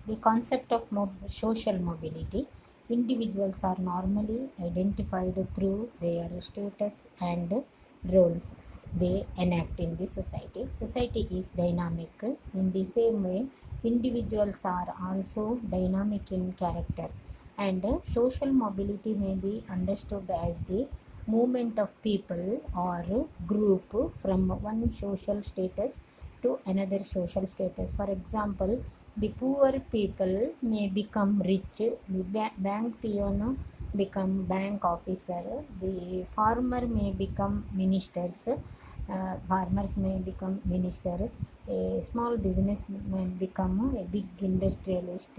The concept of social mobility. Individuals are normally identified through their status and roles they enact in the society. Society is dynamic. In the same way, individuals are also dynamic in character, and social mobility may be understood as the movement of people or group from one social status to another social status. For example, the poor people may become rich, the bank peon become bank officer, the farmer may become ministers, farmers may become minister, a small businessman become a big industrialist,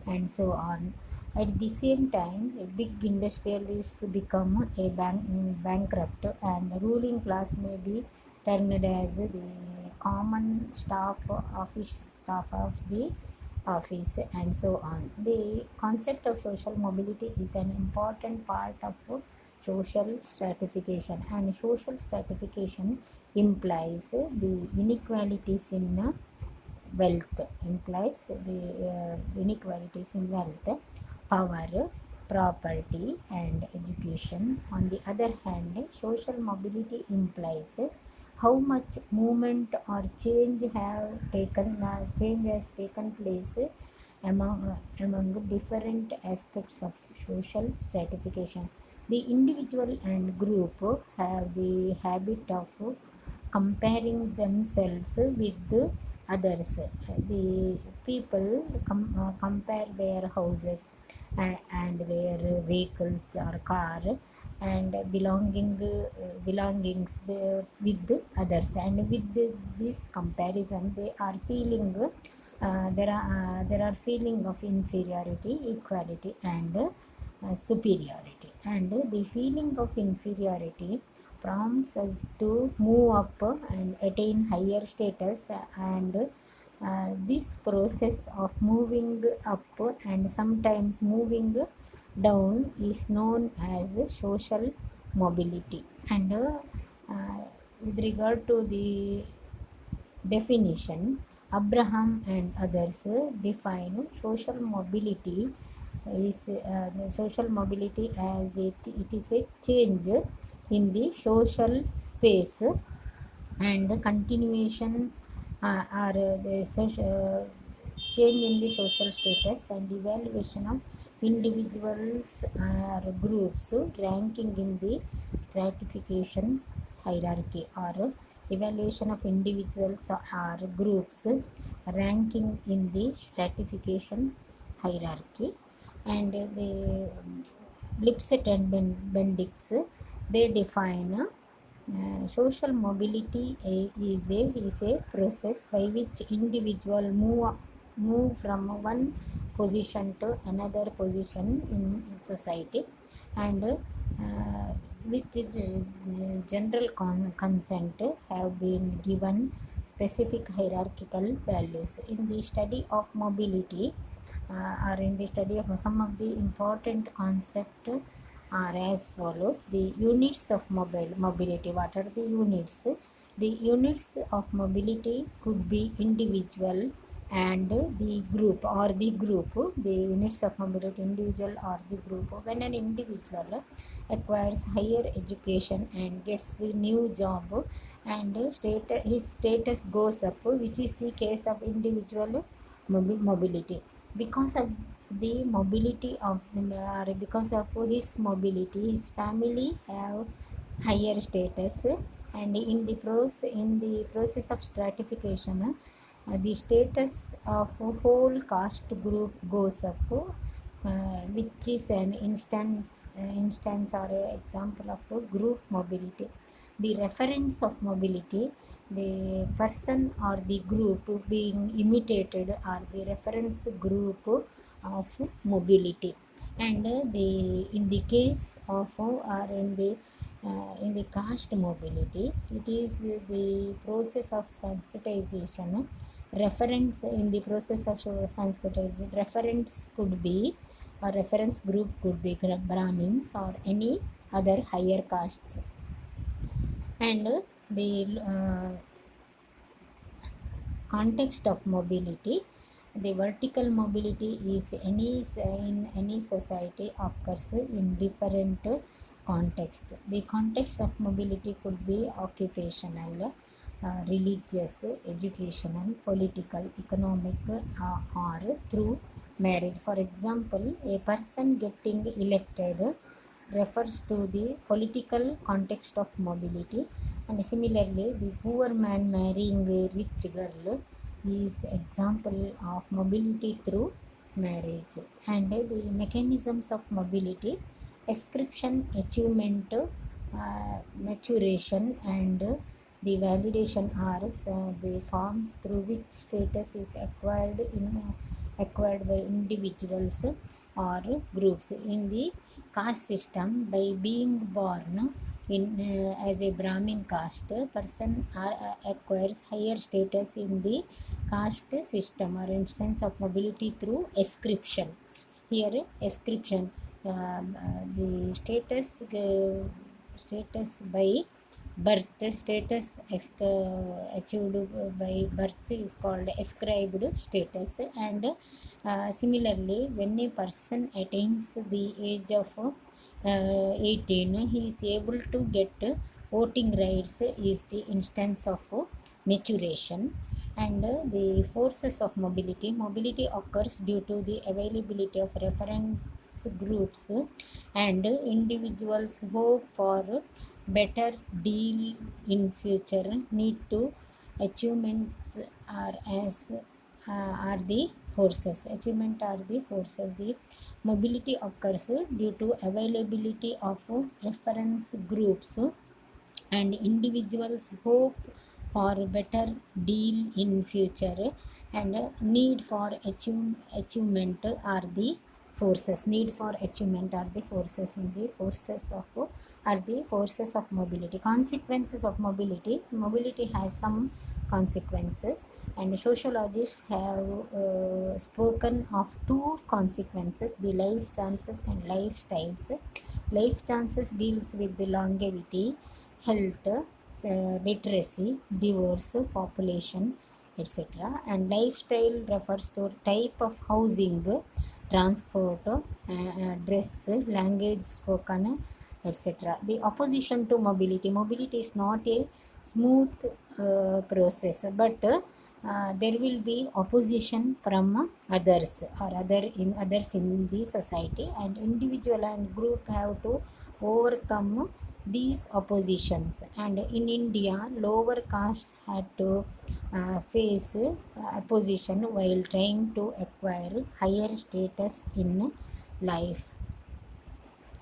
and so on. At the same time, a big industrialist become a bankrupt, and the ruling class may be termed as the common staff of the office, and so on. The concept of social mobility is an important part of social stratification, and social stratification implies the inequalities in wealth, implies the inequalities in wealth, power, property, and education. On the other hand, social mobility implies how much movement or change has taken place among different aspects of social stratification. The individual and group have the habit of comparing themselves with others. The people compare their houses and their vehicles or car and belongings there with others, and with this comparison they are feeling there are feeling of inferiority, equality, and superiority. And the feeling of inferiority prompts us to move up and attain higher status, and this process of moving up and sometimes moving down is known as social mobility. And with regard to the definition, Abraham and others define social mobility as it is a change in the social space and continuation are the social change in the social status and evaluation of individuals or groups ranking in the stratification hierarchy, or evaluation of individuals or groups ranking in the stratification hierarchy. And the Lipset and Bendix, they define social mobility is a process by which individual move from one position to another position in society, and with general consent have been given specific hierarchical values. In the study of mobility, or in the study of some of the important concepts are as follows. The units of mobility. What are the units? The units of mobility could be individual and the group, or the group. The units of mobility, individual or the group. When an individual acquires higher education and gets a new job, and his status goes up, which is the case of individual mobility. Because of the mobility of because of his mobility, his family have higher status, and in the process of stratification, the status of a whole caste group goes up, which is an instance or an example of a group mobility. The reference of mobility, the person or the group being imitated, are the reference group of mobility. And in the case of or in the caste mobility, it is the process of Sanskritization. Reference in the process of Sanskritization, reference could be, or reference group could be Brahmins or any other higher castes. And the context of mobility, The vertical mobility is in any society occurs in different context. The context of mobility could be occupational, religious, educational, political, economic, or through marriage. For example, a person getting elected refers to the political context of mobility, and similarly the poor man marrying a rich girl is example of mobility through marriage. And the mechanisms of mobility: ascription, achievement, maturation, and the validation are the forms through which status is acquired by individuals or groups. In the caste system, by being born in as a Brahmin caste, person acquires higher status in the caste system, or instance of mobility through ascription. Here ascription, the status by birth, status achieved by birth is called ascribed status. And similarly, when a person attains the age of 18, he is able to get voting rights, is the instance of maturation. And the forces of mobility occurs due to the availability of reference groups, and individuals hope for better deal in future, need to achievements are as are the forces. Achievement are the forces. The mobility occurs due to availability of reference groups, and individuals hope for a better deal in future, and need for achievement are the forces. Need for achievement are the forces in the forces of are the forces of mobility. Consequences of mobility has some consequences, and sociologists have spoken of two consequences: the life chances and lifestyles. Life chances deals with the longevity, health, literacy, divorce, population, etc. And lifestyle refers to type of housing, transport, dress, language spoken, etc. The opposition to mobility is not a smooth process, but there will be opposition from others in the society, and individual and group have to overcome these oppositions. And in India, lower castes had to face opposition while trying to acquire higher status in life.